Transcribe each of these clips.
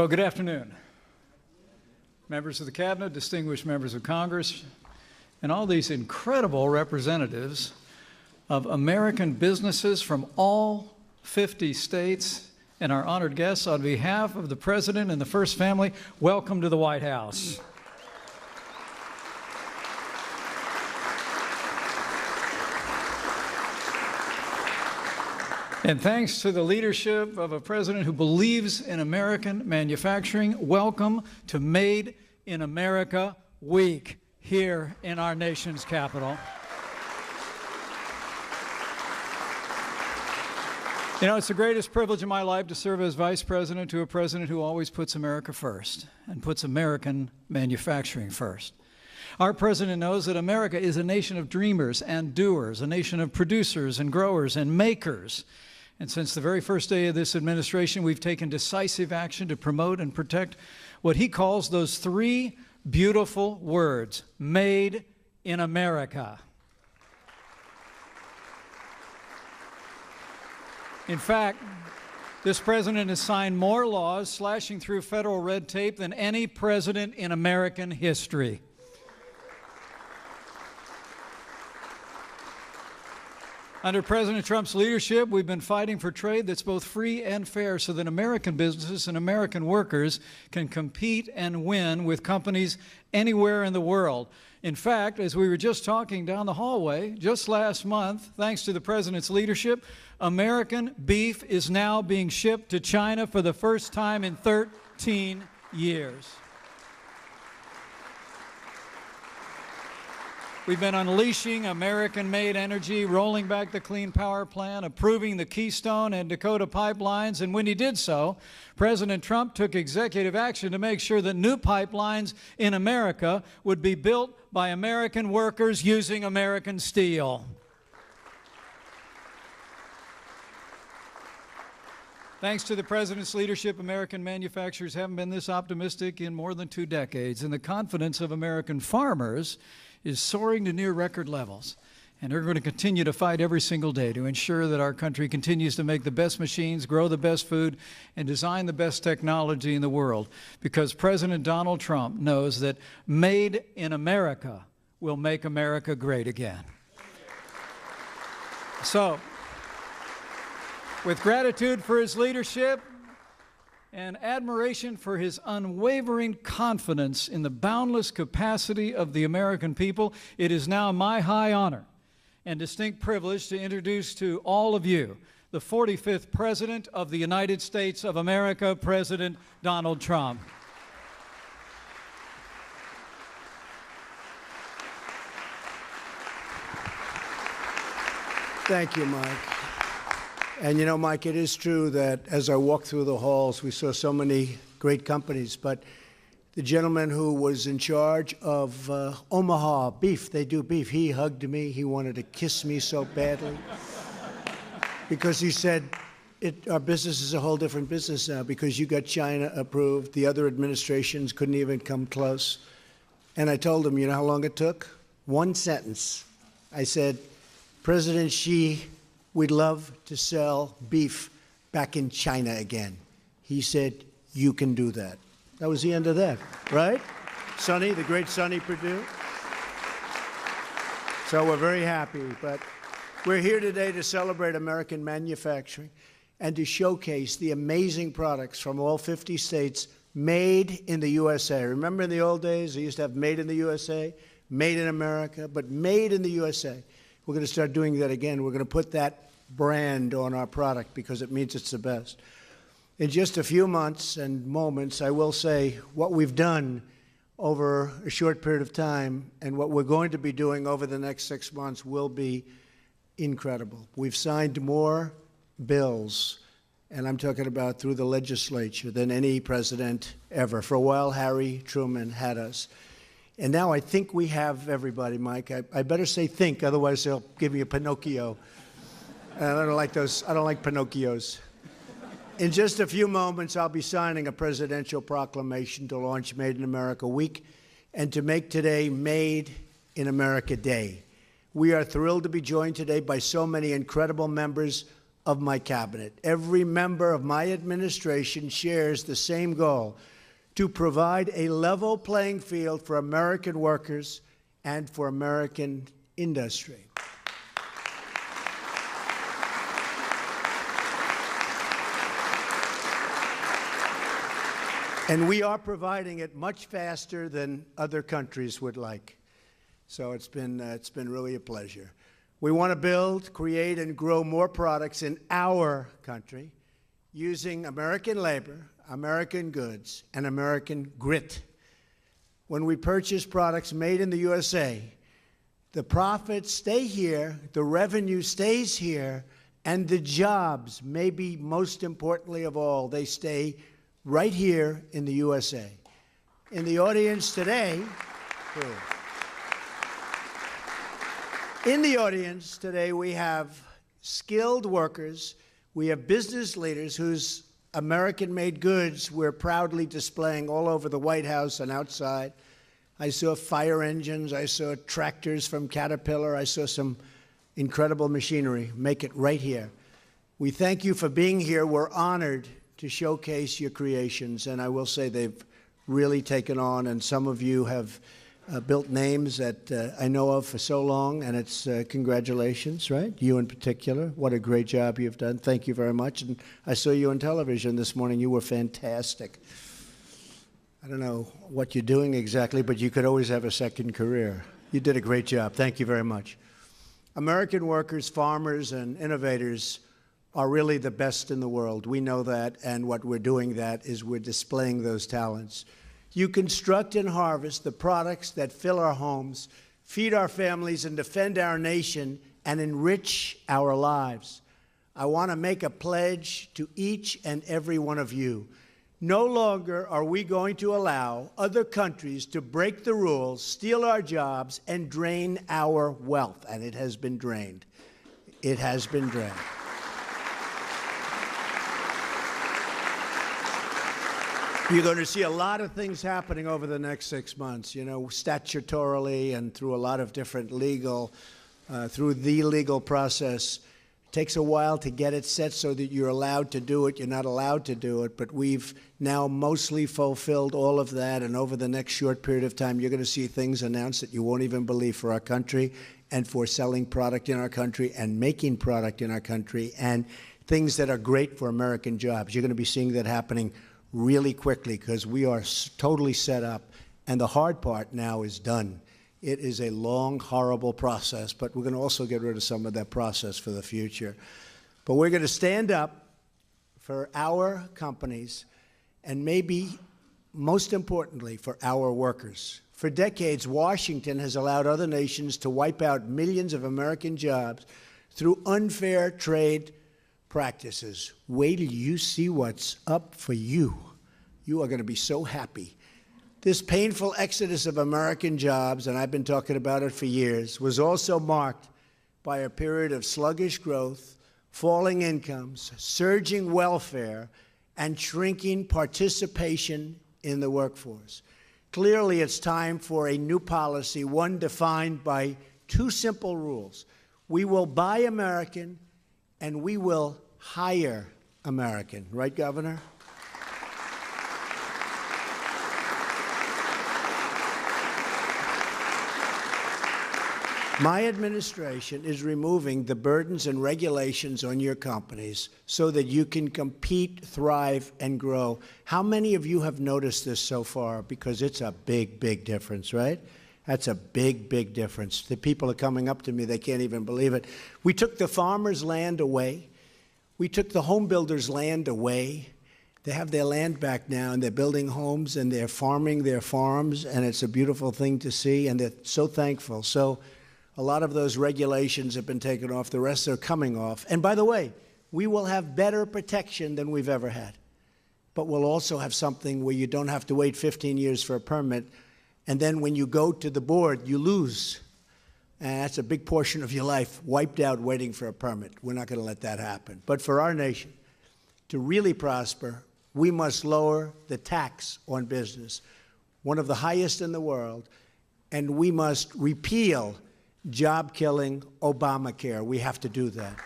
Well, good afternoon, members of the Cabinet, distinguished members of Congress, and all these incredible representatives of American businesses from all 50 states, and our honored guests. On behalf of the President and the First Family, welcome to the White House. And thanks to the leadership of a president who believes in American manufacturing, welcome to Made in America Week here in our nation's capital. You know, it's the greatest privilege of my life to serve as vice president to a president who always puts America first and puts American manufacturing first. Our president knows that America is a nation of dreamers and doers, a nation of producers and growers and makers. And since the very first day of this administration, we've taken decisive action to promote and protect what he calls those three beautiful words: Made in America. In fact, this president has signed more laws slashing through federal red tape than any president in American history. Under President Trump's leadership, we've been fighting for trade that's both free and fair so that American businesses and American workers can compete and win with companies anywhere in the world. In fact, as we were just talking down the hallway, just last month, thanks to the President's leadership, American beef is now being shipped to China for the first time in 13 years. We've been unleashing American-made energy, rolling back the Clean Power Plan, approving the Keystone and Dakota pipelines, and when he did so, President Trump took executive action to make sure that new pipelines in America would be built by American workers using American steel. Thanks to the President's leadership, American manufacturers haven't been this optimistic in more than 2 decades, and the confidence of American farmers is soaring to near record levels. And they're going to continue to fight every single day to ensure that our country continues to make the best machines, grow the best food, and design the best technology in the world. Because President Donald Trump knows that Made in America will make America great again. So, with gratitude for his leadership and admiration for his unwavering confidence in the boundless capacity of the American people, it is now my high honor and distinct privilege to introduce to all of you the 45th President of the United States of America, President Donald Trump. Thank you, Mike. And you know, Mike, it is true that as I walked through the halls, we saw so many great companies, but the gentleman who was in charge of Omaha Beef, they do beef, he hugged me. He wanted to kiss me so badly because he said, our business is a whole different business now because you got China approved. The other administrations couldn't even come close. And I told him, you know how long it took? 1 sentence. I said, President Xi, we'd love to sell beef back in China again. He said, you can do that. That was the end of that, right? Sonny, the great Sonny Perdue. So we're very happy, but we're here today to celebrate American manufacturing and to showcase the amazing products from all 50 states made in the USA. Remember in the old days, they used to have made in the USA, made in America, but made in the USA. We're going to start doing that again. We're going to put that brand on our product because it means it's the best. In just a few months and moments, I will say what we've done over a short period of time and what we're going to be doing over the next 6 months will be incredible. We've signed more bills, and I'm talking about through the legislature, than any president ever. For a while, Harry Truman had us. And now I think we have everybody, Mike. I better say think, otherwise they'll give me a Pinocchio. And I don't like those. I don't like Pinocchios. In just a few moments, I'll be signing a presidential proclamation to launch Made in America Week and to make today Made in America Day. We are thrilled to be joined today by so many incredible members of my cabinet. Every member of my administration shares the same goal: to provide a level playing field for American workers and for American industry. And we are providing it much faster than other countries would like. So it's been really a pleasure. We want to build, create, and grow more products in our country using American labor, American goods, and American grit. When we purchase products made in the USA, the profits stay here, the revenue stays here, and the jobs, maybe most importantly of all, they stay right here in the USA. In the audience today, we have skilled workers, we have business leaders whose American-made goods we're proudly displaying all over the White House and outside. I saw fire engines, I saw tractors from Caterpillar, I saw some incredible machinery. Make it right here. We thank you for being here. We're honored to showcase your creations, and I will say they've really taken on, and some of you have built names that I know of for so long, and it's congratulations, right? You in particular. What a great job you've done. Thank you very much. And I saw you on television this morning. You were fantastic. I don't know what you're doing exactly, but you could always have a second career. You did a great job. Thank you very much. American workers, farmers, and innovators are really the best in the world. We know that, and what we're doing that is we're displaying those talents. You construct and harvest the products that fill our homes, feed our families, and defend our nation, and enrich our lives. I want to make a pledge to each and every one of you. No longer are we going to allow other countries to break the rules, steal our jobs, and drain our wealth. And it has been drained. It has been drained. You're going to see a lot of things happening over the next 6 months, you know, statutorily and through a lot of different legal, through the legal process. It takes a while to get it set so that you're allowed to do it. You're not allowed to do it, but we've now mostly fulfilled all of that, and over the next short period of time, you're going to see things announced that you won't even believe for our country and for selling product in our country and making product in our country and things that are great for American jobs. You're going to be seeing that happening really quickly because we are totally set up, and the hard part now is done. It is a long, horrible process, but we're going to also get rid of some of that process for the future. But we're going to stand up for our companies and maybe most importantly for our workers. For decades, Washington has allowed other nations to wipe out millions of American jobs through unfair trade practices. Wait till you see what's up for you. You are going to be so happy. This painful exodus of American jobs, and I've been talking about it for years, was also marked by a period of sluggish growth, falling incomes, surging welfare, and shrinking participation in the workforce. Clearly, it's time for a new policy, one defined by two simple rules. We will buy American, and we will hire American. Right, Governor? My administration is removing the burdens and regulations on your companies so that you can compete, thrive, and grow. How many of you have noticed this so far? Because it's a big, big difference, right? That's a big, big difference. The people are coming up to me, they can't even believe it. We took the farmers' land away. We took the home builders' land away. They have their land back now, and they're building homes, and they're farming their farms, and it's a beautiful thing to see, and they're so thankful. So a lot of those regulations have been taken off. The rest are coming off. And by the way, we will have better protection than we've ever had. But we'll also have something where you don't have to wait 15 years for a permit, and then when you go to the board, you lose. And that's a big portion of your life wiped out waiting for a permit. We're not going to let that happen. But for our nation to really prosper, we must lower the tax on business, one of the highest in the world, and we must repeal job-killing Obamacare. We have to do that.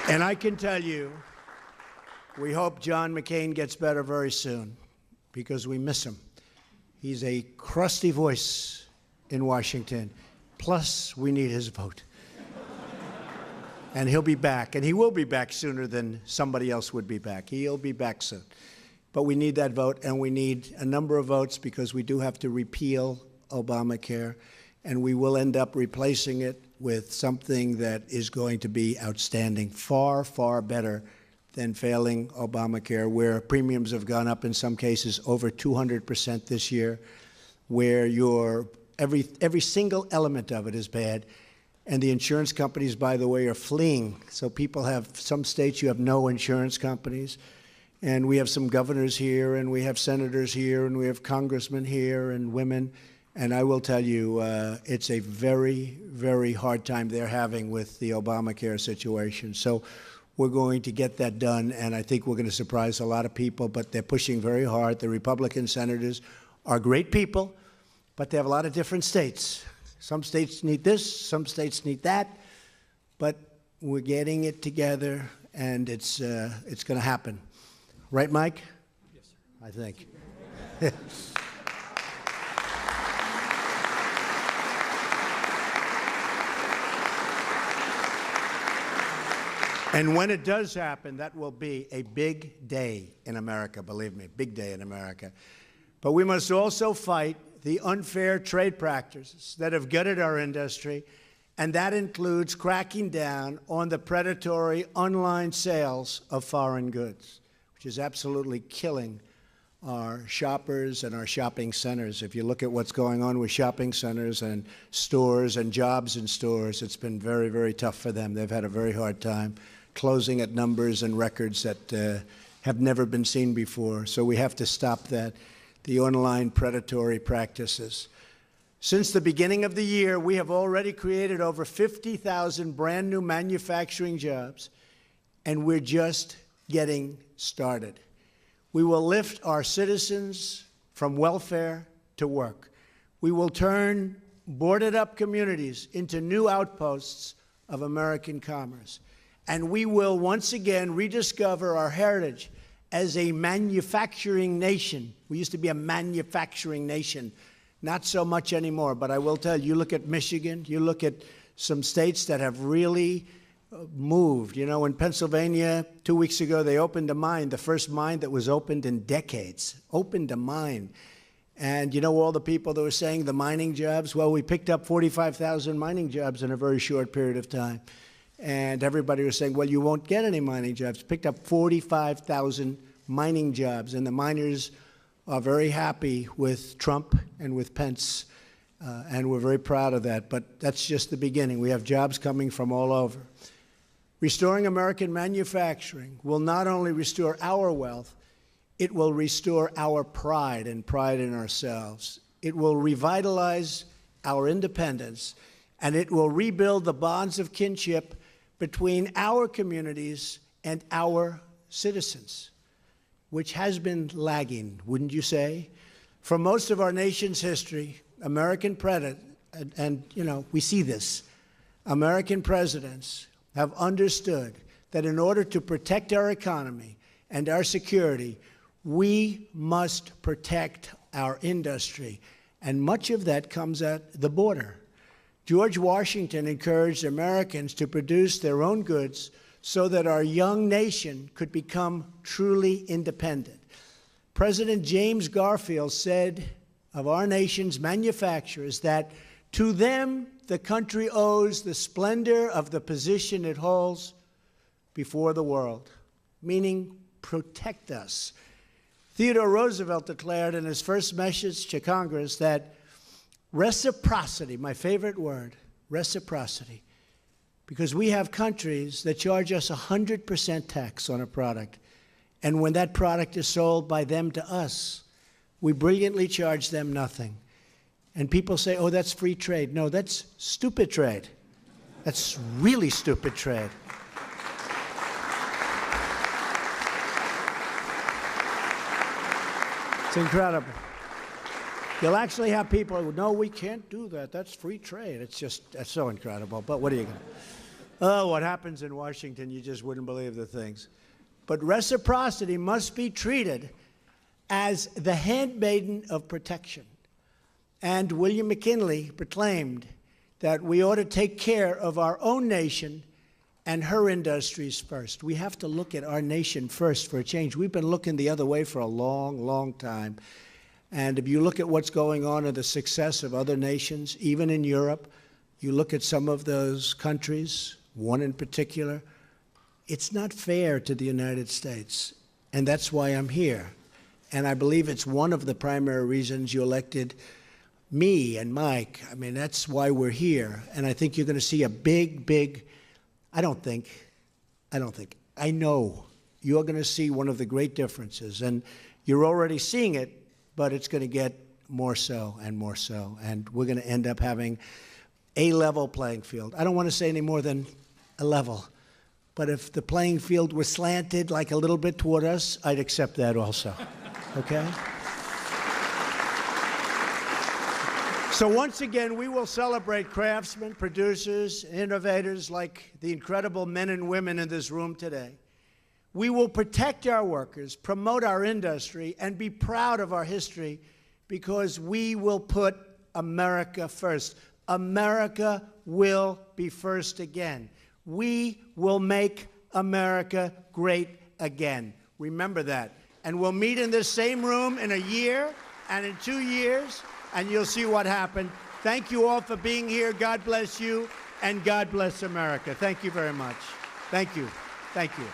And I can tell you, we hope John McCain gets better very soon, because we miss him. He's a crusty voice in Washington. Plus, we need his vote. And he'll be back, and he will be back sooner than somebody else would be back. He'll be back soon. But we need that vote, and we need a number of votes, because we do have to repeal Obamacare, and we will end up replacing it with something that is going to be outstanding, far, far better than failing Obamacare, where premiums have gone up in some cases over 200% this year, where every single element of it is bad. And the insurance companies, by the way, are fleeing. So people have, some states you have no insurance companies. And we have some governors here, and we have senators here, and we have congressmen here, and women. And I will tell you, it's a very, very hard time they're having with the Obamacare situation. So we're going to get that done, and I think we're going to surprise a lot of people, but they're pushing very hard. The Republican senators are great people, but they have a lot of different states. Some states need this, some states need that, but we're getting it together, and it's going to happen. Right, Mike? Yes, sir. I think. And when it does happen, that will be a big day in America, believe me, big day in America. But we must also fight the unfair trade practices that have gutted our industry, and that includes cracking down on the predatory online sales of foreign goods, which is absolutely killing our shoppers and our shopping centers. If you look at what's going on with shopping centers and stores and jobs in stores, it's been very, very tough for them. They've had a very hard time closing at numbers and records that have never been seen before. So we have to stop that, the online predatory practices. Since the beginning of the year, we have already created over 50,000 brand new manufacturing jobs, and we're just getting started. We will lift our citizens from welfare to work. We will turn boarded up communities into new outposts of American commerce. And we will once again rediscover our heritage as a manufacturing nation. We used to be a manufacturing nation, not so much anymore. But I will tell you, you look at Michigan, you look at some states that have really moved. You know, in Pennsylvania, 2 weeks ago, they opened a mine, the first mine that was opened in decades, opened a mine. And you know all the people that were saying the mining jobs? Well, we picked up 45,000 mining jobs in a very short period of time. And everybody was saying, well, you won't get any mining jobs. Picked up 45,000 mining jobs. And the miners are very happy with Trump and with Pence. And we're very proud of that. But that's just the beginning. We have jobs coming from all over. Restoring American manufacturing will not only restore our wealth, it will restore our pride and pride in ourselves. It will revitalize our independence, and it will rebuild the bonds of kinship between our communities and our citizens, which has been lagging, wouldn't you say? For most of our nation's history, American presidents, and you know, we see this, American presidents have understood that in order to protect our economy and our security, we must protect our industry. And much of that comes at the border. George Washington encouraged Americans to produce their own goods so that our young nation could become truly independent. President James Garfield said of our nation's manufacturers that to them the country owes the splendor of the position it holds before the world, meaning protect us. Theodore Roosevelt declared in his first message to Congress that reciprocity, my favorite word, reciprocity, because we have countries that charge us 100% tax on a product, and when that product is sold by them to us, we brilliantly charge them nothing. And people say, oh, that's free trade. No, that's stupid trade. That's really stupid trade. It's incredible. You'll actually have people who, no, we can't do that. That's free trade. It's just, that's so incredible. But what are you going to do? Oh, what happens in Washington, you just wouldn't believe the things. But reciprocity must be treated as the handmaiden of protection. And William McKinley proclaimed that we ought to take care of our own nation and her industries first. We have to look at our nation first for a change. We've been looking the other way for a long, long time. And if you look at what's going on in the success of other nations, even in Europe, you look at some of those countries, one in particular, it's not fair to the United States. And that's why I'm here. And I believe it's one of the primary reasons you elected me and Mike. I mean, that's why we're here. And I think you're going to see a big, I know you're going to see one of the great differences. And you're already seeing it, but it's going to get more so and more so. And we're going to end up having a level playing field. I don't want to say any more than a level. But if the playing field was slanted like a little bit toward us, I'd accept that also. Okay? So once again, we will celebrate craftsmen, producers, innovators like the incredible men and women in this room today. We will protect our workers, promote our industry, and be proud of our history because we will put America first. America will be first again. We will make America great again. Remember that. And we'll meet in this same room in a year and in 2 years, and you'll see what happened. Thank you all for being here. God bless you, and God bless America. Thank you very much. Thank you. Thank you.